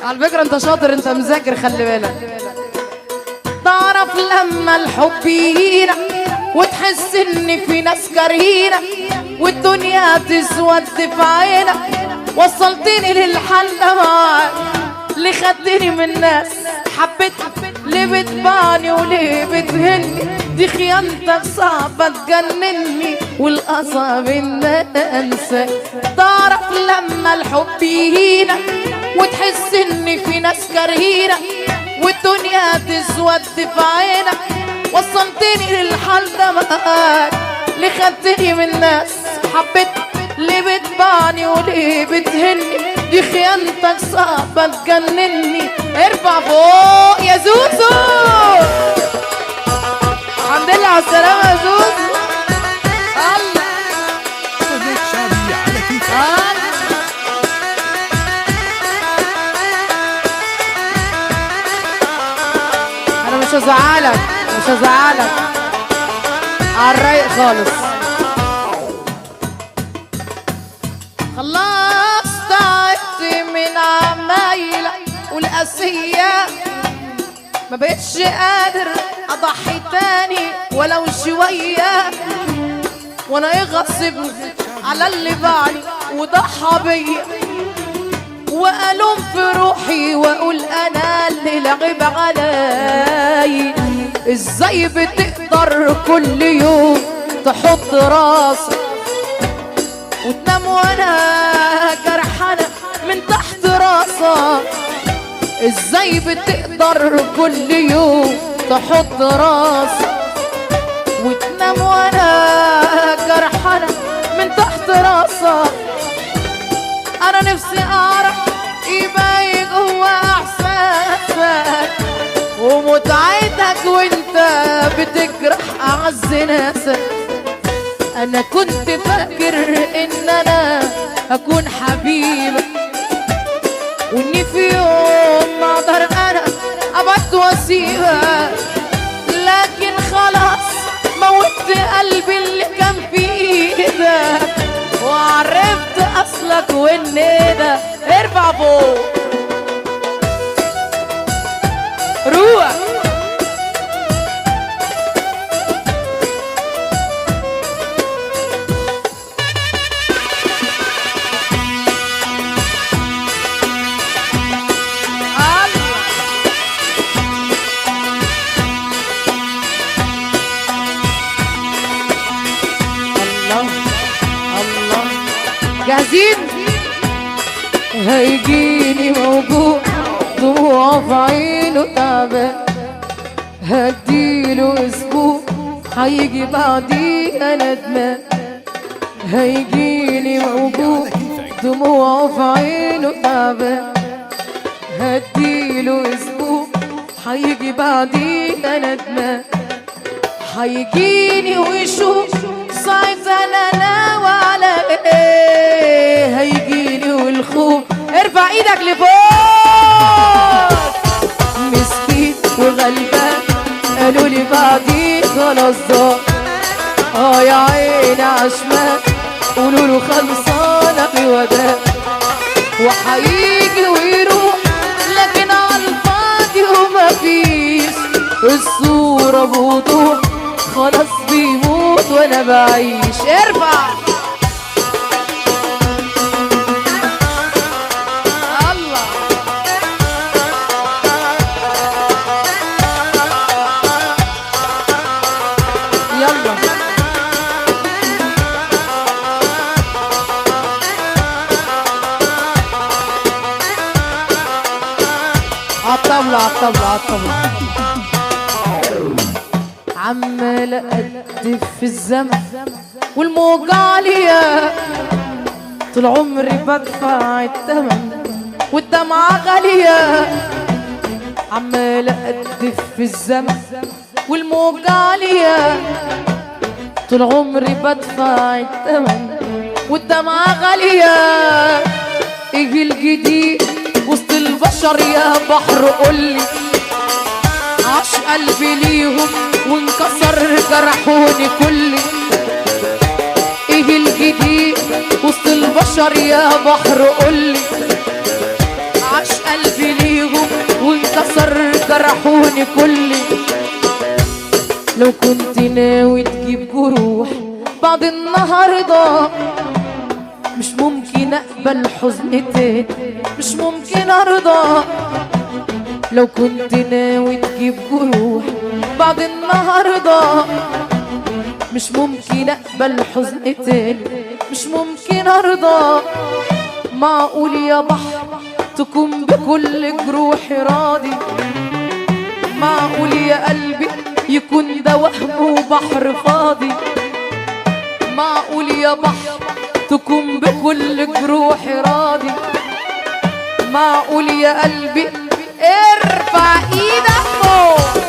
على فكرة انت شاطر، انت مذاكر، خلي بالك. تعرف لما الحب يجينا وتحس ان في ناس كارهينا والدنيا تسود في عينك، وصلتني للحل معاك، اللي خدني من ناس حبيتها، ليه بتبعني وليه بتهني، دي خيانتك صعبة تجنني والأصعب ان انسى. تعرف لما الحب يهينا وتحس ان في ناس كارهينا والدنيا تسود في عينك، وصلتني للحال ده معاك، ليه خدتني من ناس حبيتها، ليه بتبعني وليه بتهني، دي خيانتك صعبة تجنني. ارفع فوق يا زوزو، الحمد لله على السلامة يا زوزو. انا مش هزعلك، مش هزعلك، على الرايق خالص. خلاص تعبت من عمايلك والقاسية، ما بقتش قادر اضحي تاني ولو شوية، وانا ايه غصبني على اللي باعني وضحى بيا، والوم في روحي واقول انا اللي لعب علي. ازاي بتقدر كل يوم تحط راسك وتنام وانا جرحانة من تحت راسك؟ ازاي بتقدر كل يوم تحط راسك وتنام وانا جرحانة من تحت راسك؟ انا نفسي اعرف ايه جوا احساسك ومتعتك وانت بتجرح اعز ناسك. انا كنت فاكر ان انا هكون حبيبك، واني في يوم ما اقدر انا ابعد واسيبك، لكن خلاص موت قلبي اللي كان في ايدك، وعرفت اصلك وان ده. ارفع فوق روح. جاهزين؟ هيجيني موجوع دموع في عينه تعبان، هديله اسبوع هيجي بعديها ندمان. هيجيني موجوع دموع في عينه تعبان، هديله اسبوع هيجي بعديها ندمان. هيجيني ويشوف ساعتها انا ناوي على ايه، هيجيني والخوف. ارفع ايدك لفوق. مسكين وغلبان قالوا لي بعدي خلاص ضاع، يا عيني عشمان قولوا له خلصانه بوداع، وهيجي ويروح لكن على الفاضي ومفيش الصوره بوضوح، خلاص بيموت وانا بعيش. ارفع الله. يلا عالطبلة عالطبلة عالطبلة. عمال أقدف في الزمن والموجة عالية، طول عمري بدفع الثمن والدمعة غالية. عمال أقدف في الزمن والموجة عالية، طول عمري بدفع الثمن والدمعة غالية. ايه الجديد وسط البشر يا بحر قولي، عاش قلبي ليهم وانكسر جرحوني كلي. ايه الجديد وسط البشر يا بحر قولي، عاش قلبي جرحوني كلي. لو كنت ناوي تجيب جروح بعد النهارده مش ممكن اقبل حزن تاني، مش ممكن ارضى. لو كنت ناوي تجيب جروح بعد النهارده مش ممكن اقبل حزن تاني، مش ممكن ارضى. معقول يا بحر تكون بكل جروحي راضي؟ معقول يا قلبي يكون ده وهم وبحر فاضي؟ معقول يا بحر تكون بكل جروحي راضي؟ معقول يا قلبي ارفع ايدك فوق.